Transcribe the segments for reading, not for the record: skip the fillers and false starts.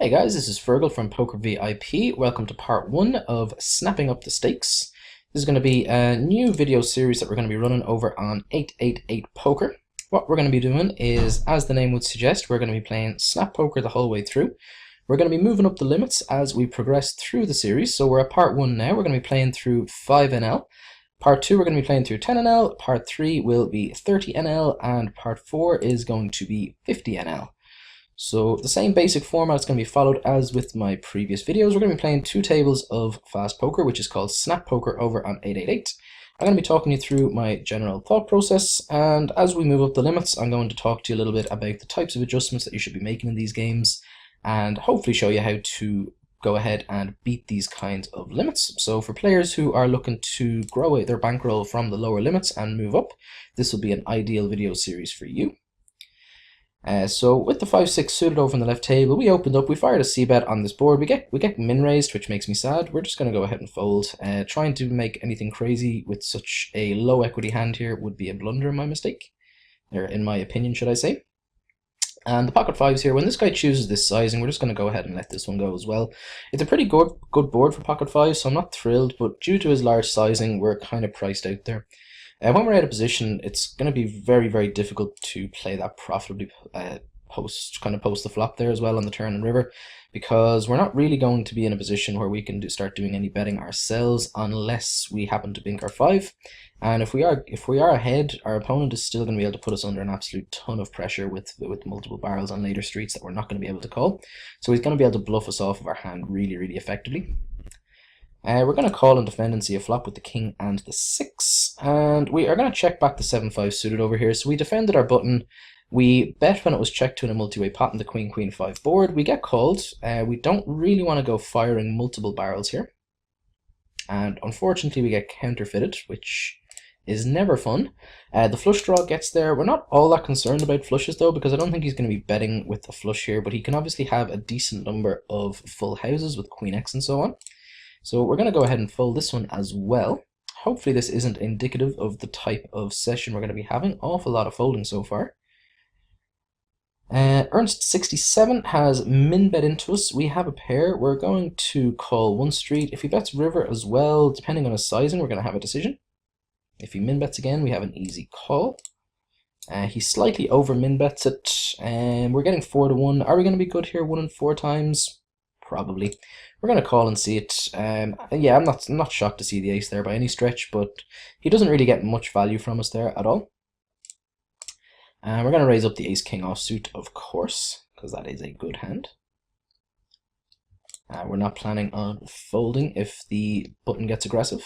Hey guys, this is Fergal from Poker VIP. Welcome to part 1 of Snapping Up the Stakes. This is going to be a new video series that we're going to be running over on 888 Poker. What we're going to be doing is, as the name would suggest, we're going to be playing Snap Poker the whole way through. We're going to be moving up the limits as we progress through the series. So we're at part 1 now. We're going to be playing through 5NL. Part 2 we're going to be playing through 10NL. Part 3 will be 30NL. And part 4 is going to be 50NL. So the same basic format is going to be followed as with my previous videos. We're going to be playing 2 tables of fast poker, which is called Snap Poker over on 888. I'm going to be talking you through my general thought process, and as we move up the limits, I'm going to talk to you a little bit about the types of adjustments that you should be making in these games, and hopefully show you how to go ahead and beat these kinds of limits. So for players who are looking to grow their bankroll from the lower limits and move up, this will be an ideal video series for you. So with the 5-6 suited over on the left table, we opened up, we fired a c-bet on this board. We get min raised, which makes me sad. We're just going to go ahead and fold. Trying to make anything crazy with such a low equity hand here would be a blunder in my mistake, or in my opinion, should I say. And the pocket fives here, when this guy chooses this sizing, we're just going to go ahead and let this one go as well. It's a pretty good board for pocket fives, so I'm not thrilled, but due to his large sizing, we're kind of priced out there. When we're out of position, it's going to be very, very difficult to play that profitably post the flop there as well on the turn and river, because we're not really going to be in a position where we can start doing any betting ourselves unless we happen to bink our 5. And if we are ahead, our opponent is still going to be able to put us under an absolute ton of pressure with multiple barrels on later streets that we're not going to be able to call. So he's going to be able to bluff us off of our hand really, really effectively. We're going to call and defend and see a flop with the king and the 6, and we are going to check back the 7-5 suited over here. So we defended our button, we bet when it was checked to in a multi-way pot in the queen 5 board. We get called. We don't really want to go firing multiple barrels here, and unfortunately we get counterfeited, which is never fun. The flush draw gets there. We're not all that concerned about flushes though, because I don't think he's going to be betting with a flush here, but he can obviously have a decent number of full houses with queen x and so on. So we're going to go ahead and fold this one as well. Hopefully this isn't indicative of the type of session we're going to be having. Awful lot of folding so far. Ernst67 has min bet into us. We have a pair. We're going to call one street. If he bets river as well, depending on his sizing, we're going to have a decision. If he min bets again, we have an easy call. He slightly over min bets it, and we're getting 4-1. Are we going to be good here 1 and 4 times? Probably. We're going to call and see it. Yeah, I'm not shocked to see the ace there by any stretch, but he doesn't really get much value from us there at all. We're going to raise up the ace-king offsuit, of course, because that is a good hand. We're not planning on folding if the button gets aggressive.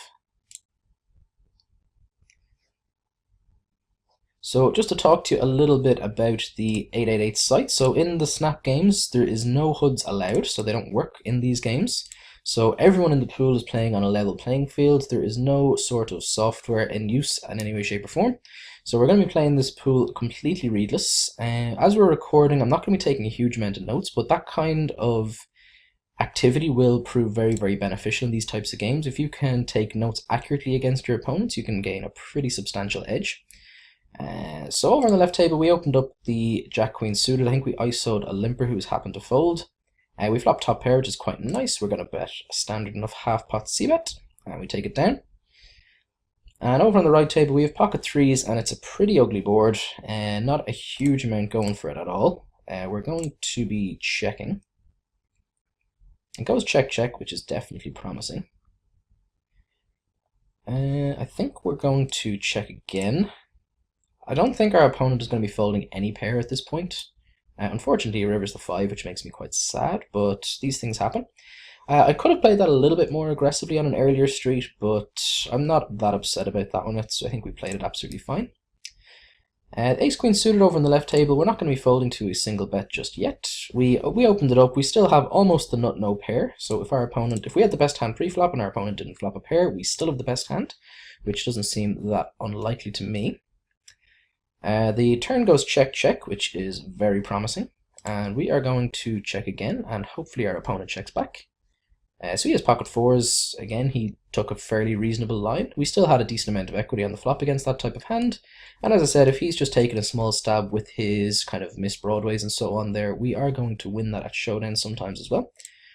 So just to talk to you a little bit about the 888 site. So in the Snap games, there is no HUDs allowed, so they don't work in these games. So everyone in the pool is playing on a level playing field. There is no sort of software in use in any way, shape or form. So we're going to be playing this pool completely readless. As we're recording, I'm not going to be taking a huge amount of notes, but that kind of activity will prove very, very beneficial in these types of games. If you can take notes accurately against your opponents, you can gain a pretty substantial edge. So over on the left table, we opened up the Jack-Queen suited. I think we ISO'd a limper who's happened to fold. We flopped top pair, which is quite nice. We're going to bet a standard enough half-pot c-bet, and we take it down. And over on the right table, we have pocket 3s, and it's a pretty ugly board, and not a huge amount going for it at all. We're going to be checking. It goes check-check, which is definitely promising. I think we're going to check again. I don't think our opponent is going to be folding any pair at this point. Unfortunately, he rivers the 5, which makes me quite sad, but these things happen. I could have played that a little bit more aggressively on an earlier street, but I'm not that upset about that one. I think we played it absolutely fine. Ace-Queen suited over on the left table. We're not going to be folding to a single bet just yet. We opened it up. We still have almost the nut-no pair. So if we had the best hand pre-flop and our opponent didn't flop a pair, we still have the best hand, which doesn't seem that unlikely to me. The turn goes check-check, which is very promising, and we are going to check again, and hopefully our opponent checks back. So he has pocket fours. Again, he took a fairly reasonable line. We still had a decent amount of equity on the flop against that type of hand. And as I said, if he's just taking a small stab with his kind of missed broadways and so on there, we are going to win that at showdown sometimes as well.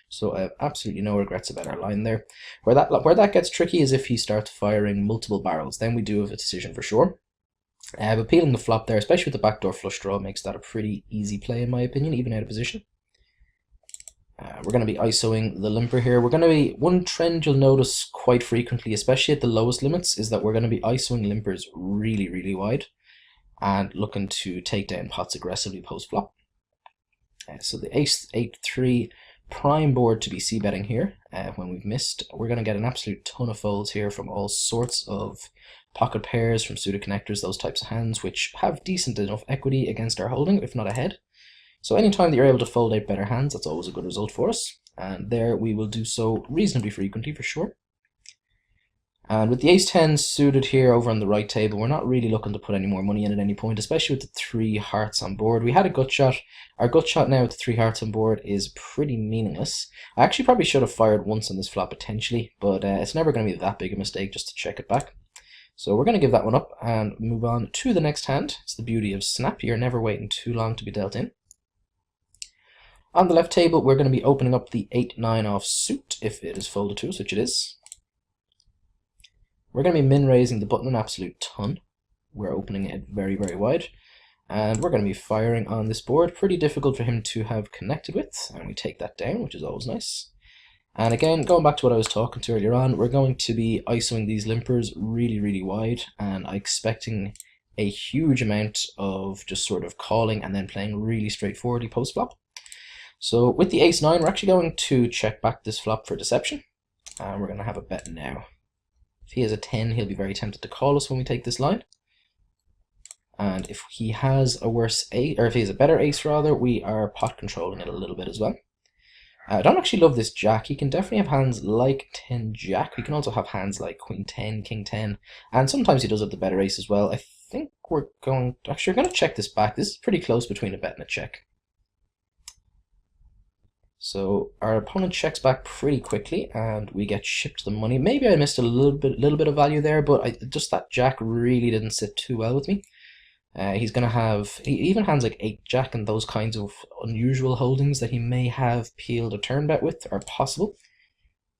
So I have absolutely no regrets about our line there. Where that gets tricky is if he starts firing multiple barrels. Then we do have a decision for sure. But peeling the flop there, especially with the backdoor flush draw, makes that a pretty easy play in my opinion, even out of position. We're going to be ISOing the limper here. We're going to be, one trend you'll notice quite frequently, especially at the lowest limits, is that we're going to be ISOing limpers really, really wide and looking to take down pots aggressively post-flop. So the ace 8-3 prime board to be c-betting here when we've missed. We're going to get an absolute ton of folds here from all sorts of pocket pairs, from suited connectors, those types of hands, which have decent enough equity against our holding, if not ahead. So anytime that you're able to fold out better hands, that's always a good result for us. And there we will do so reasonably frequently for sure. And with the ace-10 suited here over on the right table, we're not really looking to put any more money in at any point, especially with the 3 hearts on board. We had a gut shot. Our gut shot now with the 3 hearts on board is pretty meaningless. I actually probably should have fired once on this flop potentially, but it's never going to be that big a mistake just to check it back. So we're going to give that one up and move on to the next hand. It's the beauty of Snap. You're never waiting too long to be dealt in. On the left table, we're going to be opening up the 8-9 offsuit if it is folded to us, which it is. We're going to be min-raising the button an absolute ton. We're opening it very, very wide. And we're going to be firing on this board. Pretty difficult for him to have connected with. And we take that down, which is always nice. And again, going back to what I was talking to earlier on, we're going to be ISOing these limpers really, really wide. And I'm expecting a huge amount of just sort of calling and then playing really straightforwardly post-flop. So with the ace-9, we're actually going to check back this flop for deception. And we're going to have a bet now. If he has a 10, he'll be very tempted to call us when we take this line. And if he has a worse ace, or if he has a better ace rather, we are pot controlling it a little bit as well. I don't actually love this jack. He can definitely have hands like 10 jack. He can also have hands like queen 10, king 10. And sometimes he does have the better ace as well. I think we're going to check this back. This is pretty close between a bet and a check. So our opponent checks back pretty quickly, and we get shipped the money. Maybe I missed a little bit of value there, but just that jack really didn't sit too well with me. He's going to have even hands like 8 jack and those kinds of unusual holdings that he may have peeled a turn bet with are possible.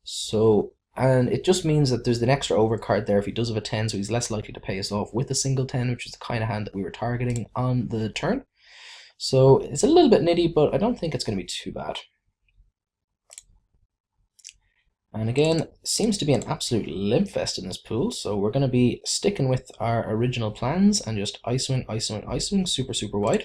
So, and it just means that there's an extra overcard there if he does have a 10, so he's less likely to pay us off with a single 10, which is the kind of hand that we were targeting on the turn. So it's a little bit nitty, but I don't think it's going to be too bad. And again, seems to be an absolute limp fest in this pool, so we're going to be sticking with our original plans and just ISOing super, super wide.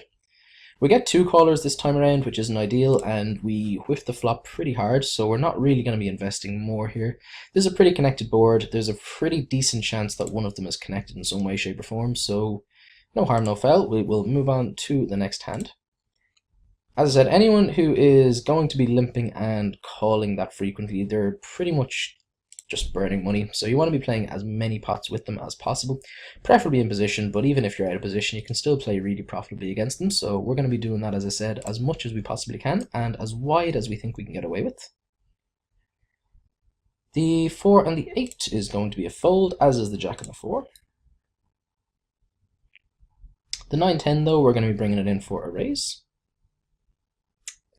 We get 2 callers this time around, which isn't ideal, and we whiff the flop pretty hard, so we're not really going to be investing more here. This is a pretty connected board. There's a pretty decent chance that one of them is connected in some way, shape, or form, so no harm, no foul. We will move on to the next hand. As I said, anyone who is going to be limping and calling that frequently, they're pretty much just burning money. So you want to be playing as many pots with them as possible, preferably in position, but even if you're out of position, you can still play really profitably against them. So we're going to be doing that, as I said, as much as we possibly can and as wide as we think we can get away with. The 4 and the 8 is going to be a fold, as is the jack and the 4. The 9-10 though, we're going to be bringing it in for a raise.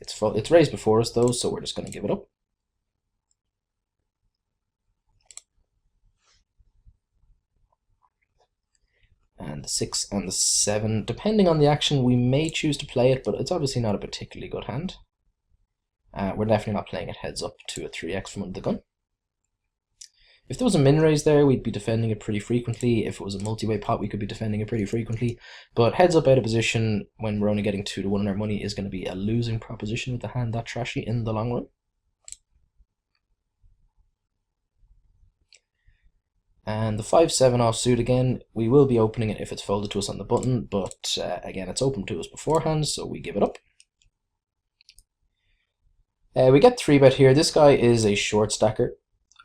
It's raised before us though, so we're just going to give it up. And the 6 and the 7, depending on the action, we may choose to play it, but it's obviously not a particularly good hand. We're definitely not playing it heads up to a 3x from under the gun. If there was a min raise there, we'd be defending it pretty frequently. If it was a multi-way pot, we could be defending it pretty frequently. But heads up out of position when we're only getting 2 to 1 on our money is going to be a losing proposition with a hand that trashy in the long run. And the 5-7 offsuit again, we will be opening it if it's folded to us on the button, but again, it's open to us beforehand, so we give it up. We get 3-bet here. This guy is a short stacker.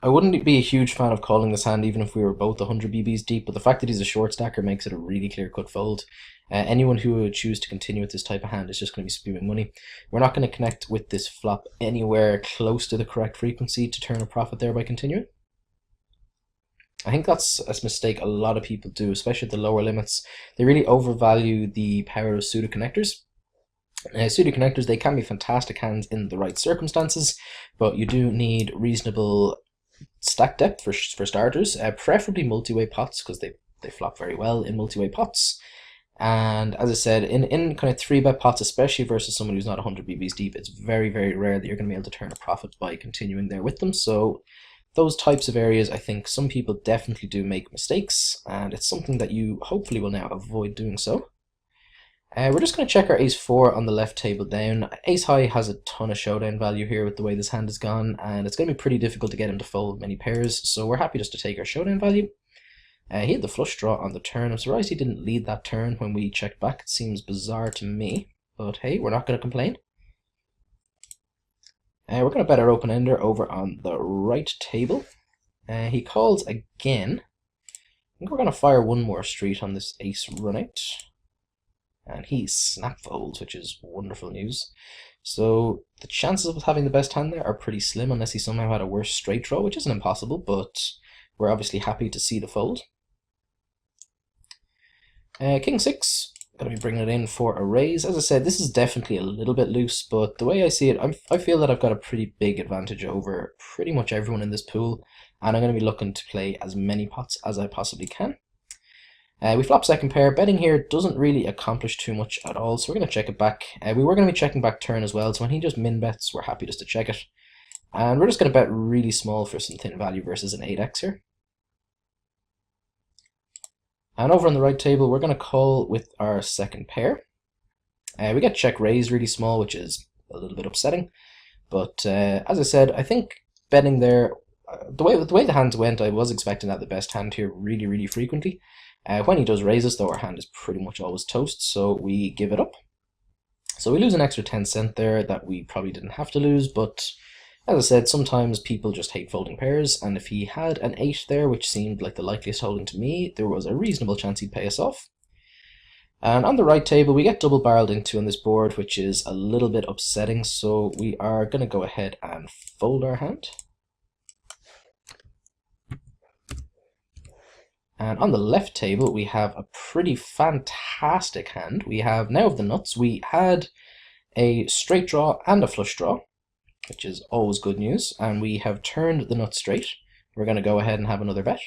I wouldn't be a huge fan of calling this hand even if we were both 100 BBs deep, but the fact that he's a short stacker makes it a really clear-cut fold. Anyone who would choose to continue with this type of hand is just going to be spewing money. We're not going to connect with this flop anywhere close to the correct frequency to turn a profit there by continuing. I think that's a mistake a lot of people do, especially at the lower limits. They really overvalue the power of pseudo connectors. Pseudo connectors, they can be fantastic hands in the right circumstances, but you do need reasonable stack depth for starters, preferably multi-way pots, because they flop very well in multi-way pots. And as I said, in kind of 3-bet pots, especially versus someone who's not 100 BBs deep, it's very, very rare that you're going to be able to turn a profit by continuing there with them. So those types of areas, I think some people definitely do make mistakes, and it's something that you hopefully will now avoid doing so. We're just going to check our ace-4 on the left table down. Ace-high has a ton of showdown value here with the way this hand has gone, and it's going to be pretty difficult to get him to fold many pairs, so we're happy just to take our showdown value. He had the flush draw on the turn. I'm surprised he didn't lead that turn when we checked back. It seems bizarre to me, but hey, we're not going to complain. We're going to bet our open-ender over on the right table. He calls again. I think we're going to fire one more street on this ace run-out. And he snap folds, which is wonderful news. So the chances of having the best hand there are pretty slim unless he somehow had a worse straight draw, which isn't impossible, but we're obviously happy to see the fold. King 6, going to be bringing it in for a raise. As I said, this is definitely a little bit loose, but the way I see it, I feel that I've got a pretty big advantage over pretty much everyone in this pool, and I'm going to be looking to play as many pots as I possibly can. We flop second pair. Betting here doesn't really accomplish too much at all, so we're going to check it back. We were going to be checking back turn as well, so when he just min bets, we're happy just to check it. And we're just going to bet really small for some thin value versus an 8x here. And over on the right table, we're going to call with our second pair. We get check raise really small, which is a little bit upsetting. But as I said, I think betting there, the way the hands went, I was expecting that the best hand here really, really frequently. When he does raise us, though, our hand is pretty much always toast, so we give it up. So we lose an extra 10 cent there that we probably didn't have to lose, but as I said, sometimes people just hate folding pairs, and if he had an 8 there, which seemed like the likeliest holding to me, there was a reasonable chance he'd pay us off. And on the right table, we get double barreled into on this board, which is a little bit upsetting, so we are going to go ahead and fold our hand. And on the left table, we have a pretty fantastic hand. We have now of the nuts. We had a straight draw and a flush draw, which is always good news. And we have turned the nut straight. We're going to go ahead and have another bet.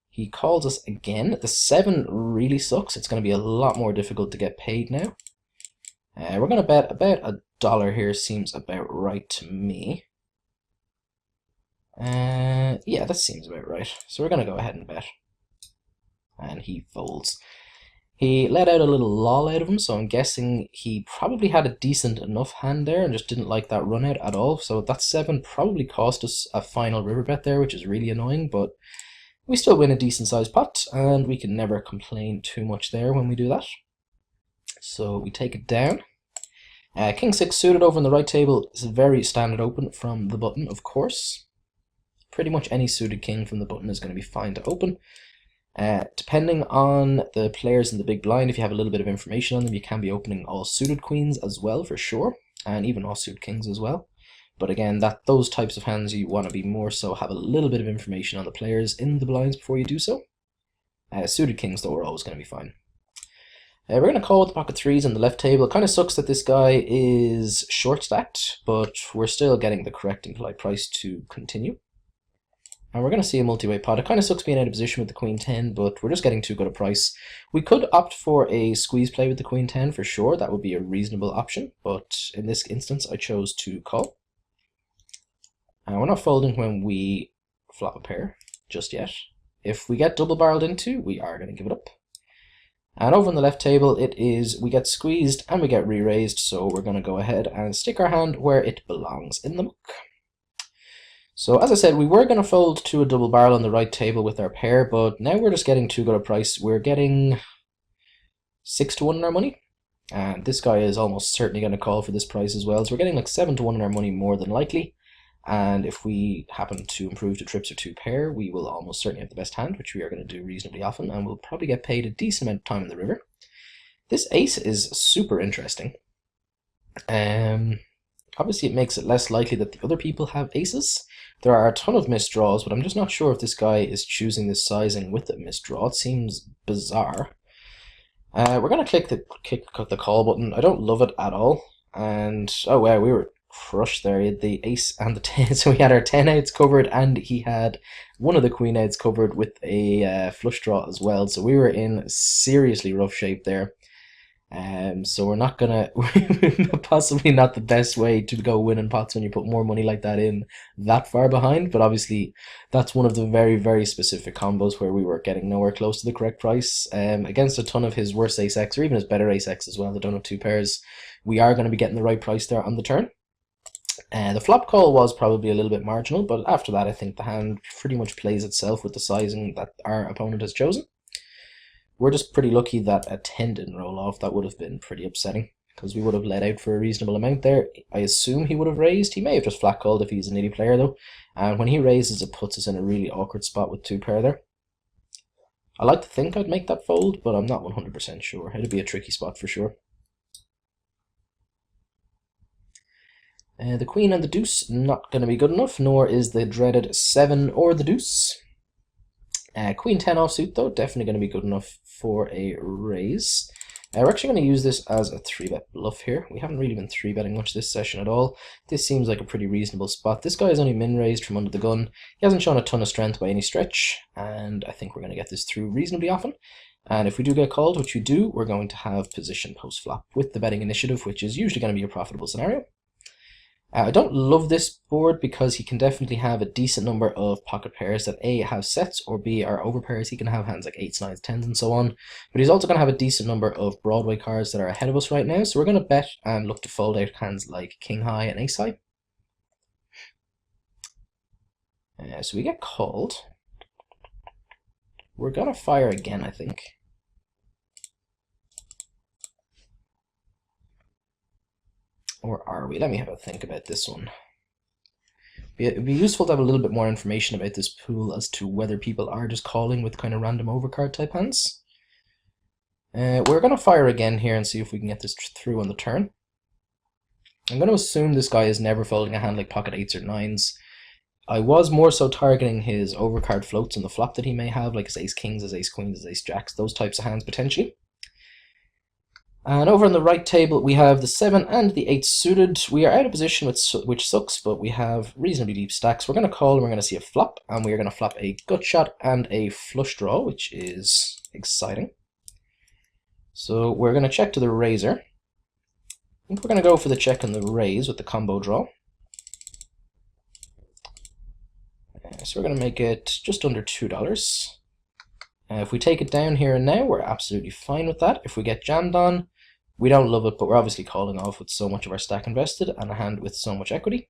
He calls us again. The 7 really sucks. It's going to be a lot more difficult to get paid now. We're going to bet about $1 here. Seems about right to me. Yeah, that seems about right. So we're going to go ahead and bet. And he folds. He let out a little lol out of him, so I'm guessing he probably had a decent enough hand there and just didn't like that run out at all. So that 7 probably cost us a final river bet there, which is really annoying, but we still win a decent sized pot, and we can never complain too much there when we do that. So we take it down. King 6 suited over on the right table is a very standard open from the button, of course. Pretty much any suited king from the button is going to be fine to open. Depending on the players in the big blind, if you have a little bit of information on them, you can be opening all suited queens as well, for sure, and even all suited kings as well. But again, those types of hands you want to be more so have a little bit of information on the players in the blinds before you do so. Suited kings, though, are always going to be fine. We're going to call with the pocket 3s on the left table. It kind of sucks that this guy is short stacked, but we're still getting the correct implied price to continue. And we're going to see a multi-way pot. It kind of sucks being out of position with the queen 10, but we're just getting too good a price. We could opt for a squeeze play with the queen 10 for sure. That would be a reasonable option, but in this instance I chose to call. And we're not folding when we flop a pair just yet. If we get double barreled into, we are going to give it up. And over on the left table, we get squeezed and we get re-raised, so we're going to go ahead and stick our hand where it belongs, in the muck. So as I said, we were going to fold to a double barrel on the right table with our pair, but now we're just getting too good a price. We're getting 6 to 1 in our money, and this guy is almost certainly going to call for this price as well. So we're getting like 7 to 1 in our money more than likely, And if we happen to improve to trips or two pair, we will almost certainly have the best hand, which we are going to do reasonably often, and we'll probably get paid a decent amount of time in the river. This ace is super interesting. Obviously, it makes it less likely that the other people have aces. There are a ton of misdraws, but I'm just not sure if this guy is choosing this sizing with a misdraw. It seems bizarre. We're going to click the call button. I don't love it at all. And, oh wow, we were crushed there. He had the ace and the 10, so we had our 10 outs covered, and he had one of the queen outs covered with a flush draw as well. So we were in seriously rough shape there. So we're not gonna, possibly not the best way to go winning pots when you put more money like that in that far behind, but obviously that's one of the very, very specific combos where we were getting nowhere close to the correct price. Against a ton of his worst ace X, or even his better ace X as well, that don't have two pairs, we are going to be getting the right price there on the turn. The flop call was probably a little bit marginal, but after that I think the hand pretty much plays itself with the sizing that our opponent has chosen. We're just pretty lucky that a 10 didn't roll off. That would have been pretty upsetting, because we would have let out for a reasonable amount there. I assume he would have raised. He may have just flat called if he's a nitty player though. And when he raises, it puts us in a really awkward spot with two pair there. I like to think I'd make that fold, but I'm not 100% sure. It'd be a tricky spot for sure. The queen and the deuce, not going to be good enough, nor is the dreaded 7 or the deuce. Queen 10 offsuit though, definitely going to be good enough for a raise. We're actually going to use this as a 3-bet bluff here. We haven't really been 3-betting much this session at all. This seems like a pretty reasonable spot. This guy is only min-raised from under the gun. He hasn't shown a ton of strength by any stretch, and I think we're going to get this through reasonably often. And if we do get called, which we do, we're going to have position post-flop with the betting initiative, which is usually going to be a profitable scenario. I don't love this board because he can definitely have a decent number of pocket pairs that A, have sets, or B, are over pairs. He can have hands like 8s, 9s, 10s, and so on. But he's also going to have a decent number of Broadway cards that are ahead of us right now. So we're going to bet and look to fold out hands like King High and Ace High. So we get called. We're going to fire again, I think. Or are we? Let me have a think about this one. It'd be useful to have a little bit more information about this pool as to whether people are just calling with kind of random overcard type hands. We're going to fire again here and see if we can get this through on the turn. I'm going to assume this guy is never folding a hand like pocket 8s or 9s. I was more so targeting his overcard floats on the flop that he may have, like his ace kings, his ace queens, his ace jacks, those types of hands potentially. And over on the right table, we have the 7 and the 8 suited. We are out of position, which sucks, but we have reasonably deep stacks. We're going to call, and we're going to see a flop, and we are going to flop a gut shot and a flush draw, which is exciting. So we're going to check to the raiser. I think we're going to go for the check and the raise with the combo draw. So we're going to make it just under $2. If we take it down here and now, we're absolutely fine with that. If we get jammed on, we don't love it, but we're obviously calling off with so much of our stack invested and a hand with so much equity.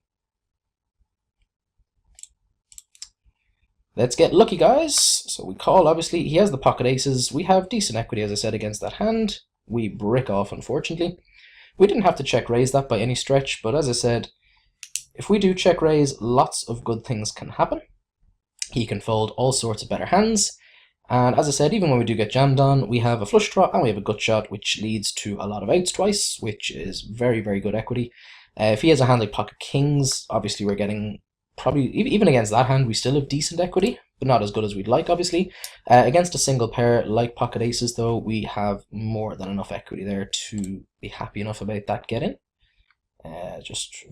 Let's get lucky, guys. So we call, obviously. He has the pocket aces. We have decent equity, as I said, against that hand. We brick off, unfortunately. We didn't have to check raise that by any stretch, but as I said, if we do check raise, lots of good things can happen. He can fold all sorts of better hands. And as I said, even when we do get jammed on, we have a flush draw and we have a gut shot, which leads to a lot of outs twice, which is very, very good equity. If he has a hand like pocket kings, obviously we're getting probably, even against that hand, we still have decent equity, but not as good as we'd like, obviously. Against a single pair like pocket aces, though, we have more than enough equity there to be happy enough about that get-in.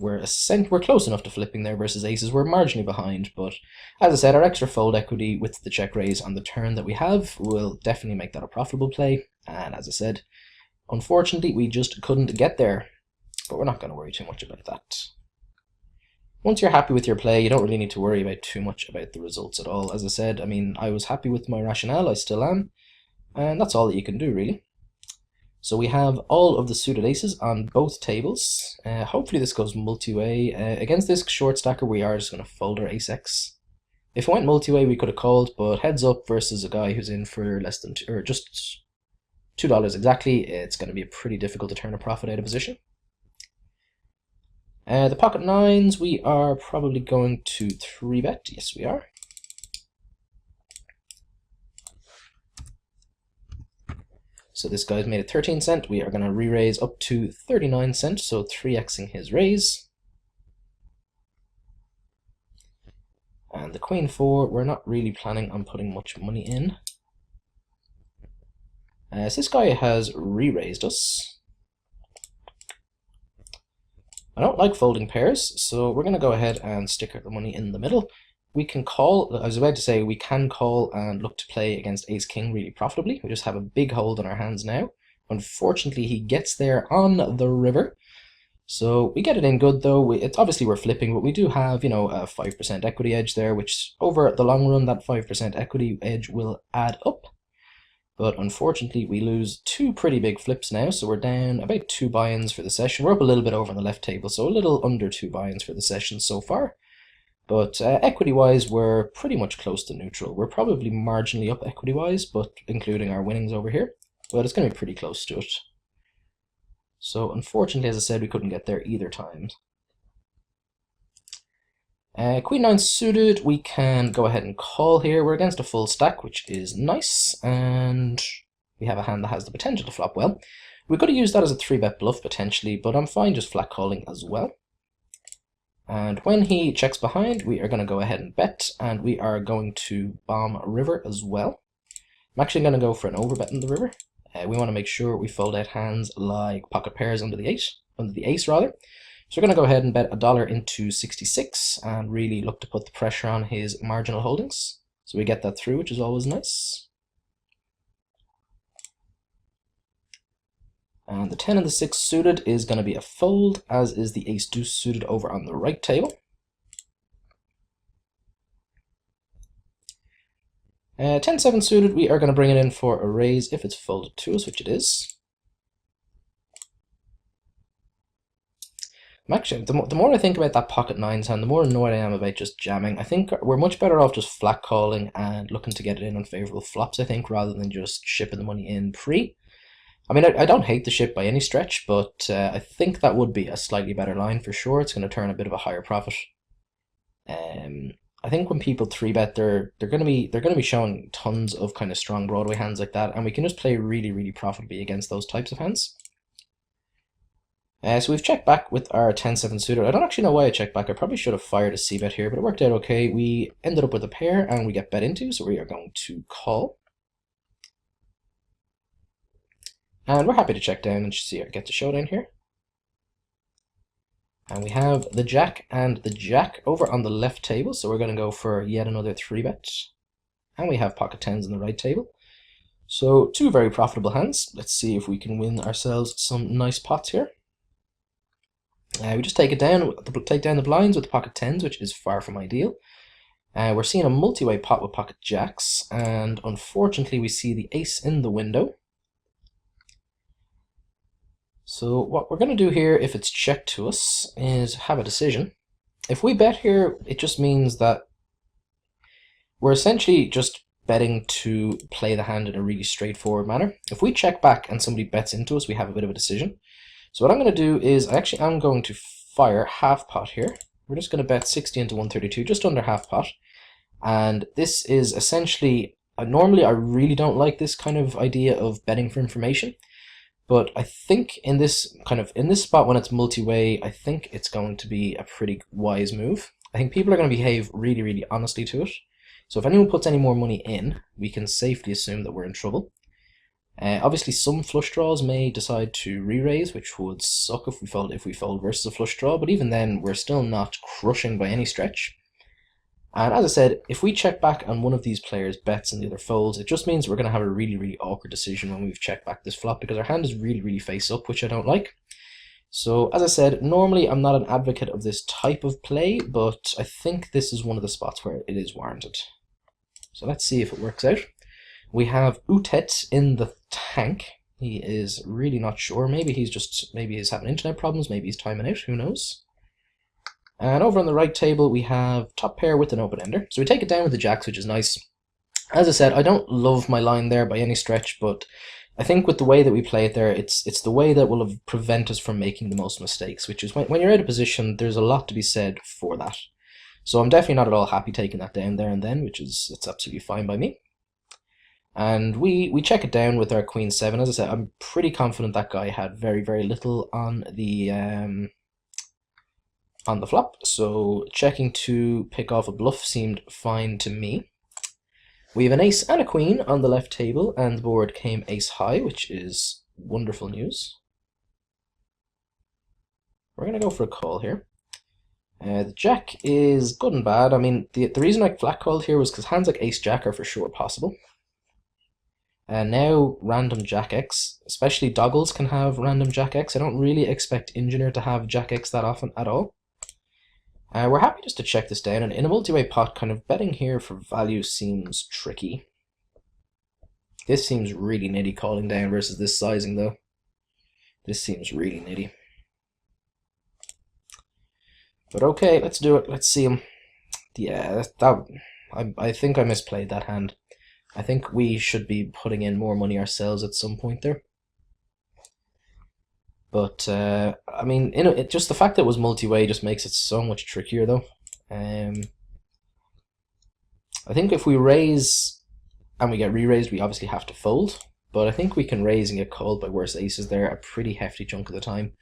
We're close enough to flipping there versus aces. We're marginally behind, but as I said, our extra fold equity with the check raise on the turn that we have will definitely make that a profitable play. And as I said, unfortunately, we just couldn't get there, but we're not going to worry too much about that. Once you're happy with your play, you don't really need to worry about too much about the results at all. As I said, I mean, I was happy with my rationale, I still am, and that's all that you can do, really. So we have all of the suited aces on both tables. Hopefully this goes multi-way. Against this short stacker, we are just going to fold our ace-x. If it went multi-way, we could have called, but heads up versus a guy who's in for less than just $2 exactly, it's going to be pretty difficult to turn a profit out of position. The pocket nines, we are probably going to 3-bet. Yes, we are. So this guy's made it 13 cent. We are going to re-raise up to 39 cent, so 3xing his raise. And the queen 4, we're not really planning on putting much money in. So this guy has re-raised us. I don't like folding pairs, so we're going to go ahead and stick the money in the middle. We can call, I was about to say, we can call and look to play against ace-king really profitably. We just have a big hold on our hands now. Unfortunately, he gets there on the river. So we get it in good though. It's obviously we're flipping, but we do have, you know, a 5% equity edge there, which over the long run, that 5% equity edge will add up. But unfortunately, we lose 2 pretty big flips now, so we're down about 2 buy-ins for the session. We're up a little bit over on the left table, so a little under 2 buy-ins for the session so far. But equity-wise, we're pretty much close to neutral. We're probably marginally up equity-wise, but including our winnings over here. But it's going to be pretty close to it. So unfortunately, as I said, we couldn't get there either time. Queen 9 suited, we can go ahead and call here. We're against a full stack, which is nice, and we have a hand that has the potential to flop well. We could have used that as a 3-bet bluff potentially, but I'm fine just flat calling as well. And when he checks behind, we are going to go ahead and bet, and we are going to bomb river as well. I'm actually going to go for an overbet in the river. We want to make sure we fold out hands like pocket pairs under the ace rather. So we're going to go ahead and bet $1 into 66 and really look to put the pressure on his marginal holdings. So we get that through, which is always nice. And the 10 and the 6 suited is going to be a fold, as is the ace deuce suited over on the right table. 10-7 suited, we are going to bring it in for a raise if it's folded to us, which it is. Actually, the more I think about that pocket nines hand, the more annoyed I am about just jamming. I think we're much better off just flat calling and looking to get it in on favorable flops, I think, rather than just shipping the money in pre. I mean, I don't hate the ship by any stretch, but I think that would be a slightly better line for sure. It's going to turn a bit of a higher profit. I think when people 3-bet, they're going to be showing tons of kind of strong Broadway hands like that, and we can just play really, really profitably against those types of hands. So we've checked back with our 10-7 suited. I don't actually know why I checked back. I probably should have fired a c-bet here, but it worked out okay. We ended up with a pair, and we get bet into, so we are going to call. And we're happy to check down and see get the showdown here. And we have the jack and the jack over on the left table, so we're going to go for yet another 3-bet. And we have pocket 10s on the right table. So 2 very profitable hands. Let's see if we can win ourselves some nice pots here. We just take down the blinds with the pocket 10s, which is far from ideal. We're seeing a multi-way pot with pocket jacks, and unfortunately we see the ace in the window. So what we're going to do here, if it's checked to us, is have a decision. If we bet here, it just means that we're essentially just betting to play the hand in a really straightforward manner. If we check back and somebody bets into us, we have a bit of a decision. So what I'm going to do is, I'm going to fire half pot here. We're just going to bet 60 into 132, just under half pot. And this is essentially, normally I really don't like this kind of idea of betting for information. But I think in this spot when it's multi-way, I think it's going to be a pretty wise move. I think people are going to behave really, really honestly to it. So if anyone puts any more money in, we can safely assume that we're in trouble. Obviously, some flush draws may decide to re-raise, which would suck if we fold versus a flush draw. But even then, we're still not crushing by any stretch. And as I said, if we check back on one of these players' bets and the other folds, it just means we're going to have a really, really awkward decision when we've checked back this flop, because our hand is really, really face up, which I don't like. So, as I said, normally I'm not an advocate of this type of play, but I think this is one of the spots where it is warranted. So let's see if it works out. We have Utet in the tank. He is really not sure. Maybe he's having internet problems, maybe he's timing out, who knows. And over on the right table, we have top pair with an open ender. So we take it down with the jacks, which is nice. As I said, I don't love my line there by any stretch, but I think with the way that we play it there, it's the way that will prevent us from making the most mistakes, which is when you're out of position, there's a lot to be said for that. So I'm definitely not at all happy taking that down there and then, it's absolutely fine by me. And we check it down with our Queen 7. As I said, I'm pretty confident that guy had very, very little on the flop, so checking to pick off a bluff seemed fine to me. We have an ace and a queen on the left table, and the board came ace high, which is wonderful news. We're going to go for a call here. The jack is good and bad. I mean, the reason I flat called here was because hands like ace jack are for sure possible. And now random jack x, especially doggles can have random jack x. I don't really expect engineer to have jack x that often at all. We're happy just to check this down, and in a multi-way pot, kind of betting here for value seems tricky. This seems really nitty calling down versus this sizing though. This seems really nitty. But okay, let's do it. Let's see him. Yeah, I think I misplayed that hand. I think we should be putting in more money ourselves at some point there. But, I mean, just the fact that it was multi-way just makes it so much trickier, though. I think if we raise and we get re-raised, we obviously have to fold. But I think we can raise and get called by worse aces there a pretty hefty chunk of the time.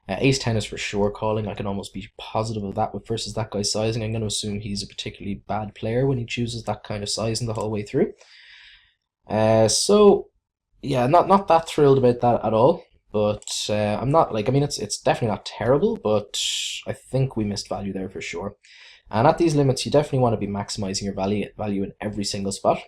Ace-10 is for sure calling. I can almost be positive of that versus that guy's sizing. I'm going to assume he's a particularly bad player when he chooses that kind of sizing the whole way through. So, yeah, not that thrilled about that at all. But I'm not like, I mean, it's definitely not terrible, but I think we missed value there for sure. And at these limits, you definitely want to be maximizing your value in every single spot.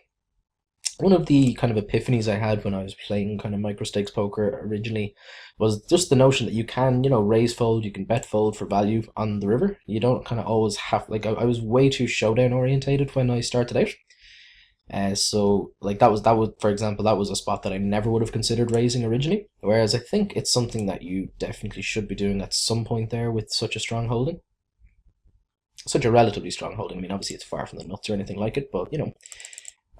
One of the kind of epiphanies I had when I was playing kind of micro stakes poker originally was just the notion that you can, you know, raise fold, you can bet fold for value on the river. You don't kind of always have, like, I was way too showdown orientated when I started out. So like that was for example, that was a spot that I never would have considered raising originally, whereas I think it's something that you definitely should be doing at some point there with such a strong holding, such a relatively strong holding. I mean, obviously it's far from the nuts or anything like it, but you know.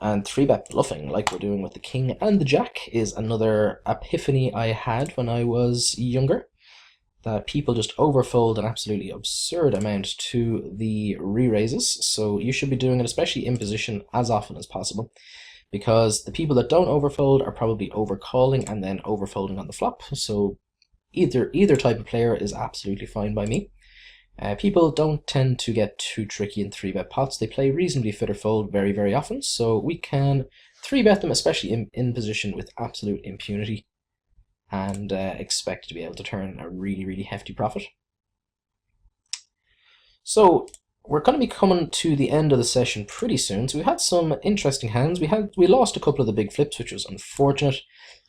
And 3-bet bluffing like we're doing with the king and the jack is another epiphany I had when I was younger, that people just overfold an absolutely absurd amount to the re-raises. So you should be doing it, especially in position, as often as possible, because the people that don't overfold are probably overcalling and then overfolding on the flop. So either type of player is absolutely fine by me. People don't tend to get too tricky in 3-bet pots. They play reasonably fit or fold very, very often, so we can 3-bet them, especially in position, with absolute impunity, and expect to be able to turn a really, really hefty profit. So we're going to be coming to the end of the session pretty soon. So we had some interesting hands. We lost a couple of the big flips, which was unfortunate.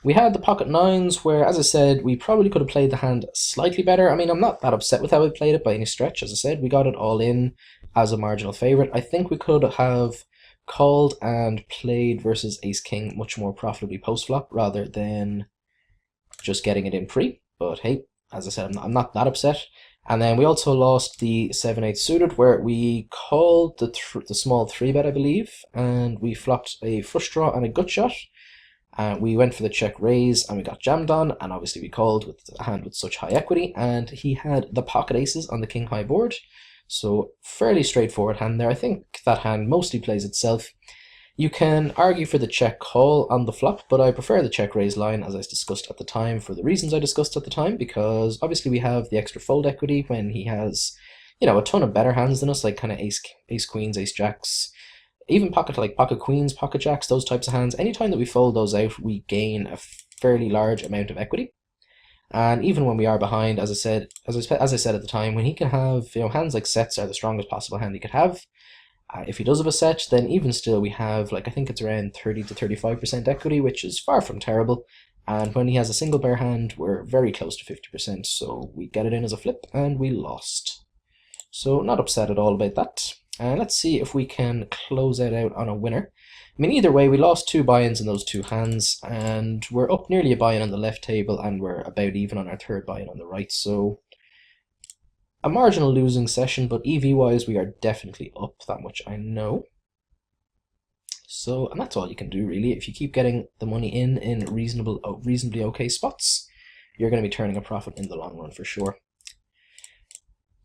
We had the pocket nines, where, as I said, we probably could have played the hand slightly better. I mean, I'm not that upset with how we played it by any stretch. As I said, we got it all in as a marginal favorite. I think we could have called and played versus ace-king much more profitably post-flop rather than just getting it in pre. But hey, as I said, I'm not that upset. And then we also lost the 7-8 suited, where we called the small 3-bet, I believe, and we flopped a flush draw and a gut shot. We went for the check raise and we got jammed on, and obviously we called with a hand with such high equity, and he had the pocket aces on the king high board. So fairly straightforward hand there. I think that hand mostly plays itself. You can argue for the check call on the flop, but I prefer the check raise line, as I discussed at the time, for the reasons I discussed at the time, because obviously we have the extra fold equity when he has, you know, a ton of better hands than us, like kind of ace queens, ace jacks, even pocket queens, pocket jacks, those types of hands. Anytime that we fold those out, we gain a fairly large amount of equity. And even when we are behind, as I said at the time, when he can have, you know, hands like sets are the strongest possible hand he could have. If he does have a set, then even still we have, like, I think it's around 30 to 35% equity, which is far from terrible. And when he has a single bare hand, we're very close to 50%, so we get it in as a flip, and we lost. So not upset at all about that. Let's see if we can close it out on a winner. I mean, either way, we lost 2 buy-ins in those 2 hands, and we're up nearly a buy-in on the left table, and we're about even on our 3rd buy-in on the right, so a marginal losing session, but EV-wise, we are definitely up, that much I know. So, and that's all you can do really. If you keep getting the money in reasonably okay spots, you're going to be turning a profit in the long run for sure.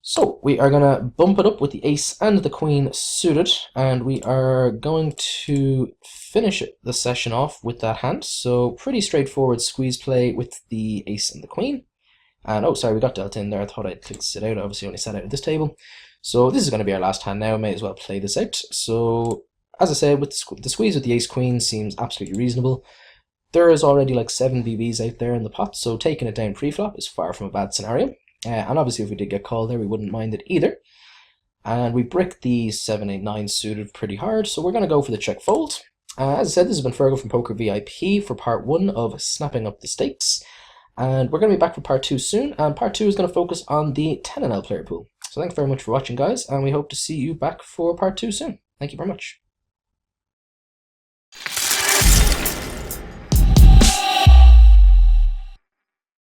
So we are going to bump it up with the ace and the queen suited, and we are going to finish the session off with that hand. So pretty straightforward squeeze play with the ace and the queen. And oh, sorry, we got dealt in there. I thought I'd click sit out. Obviously, only sat out at this table. So this is going to be our last hand now. May as well play this out. So as I said, with the squeeze with the ace queen seems absolutely reasonable. There is already like 7 BBs out there in the pot, so taking it down pre-flop is far from a bad scenario. And obviously if we did get called there, we wouldn't mind it either. And we brick the 7, 8, 9 suited pretty hard, so we're going to go for the check fold. As I said, this has been Fergal from Poker VIP for part 1 of Snapping Up the Stakes. And we're going to be back for part 2 soon, and part 2 is going to focus on the 10NL player pool. So thanks very much for watching, guys, and we hope to see you back for part 2 soon. Thank you very much.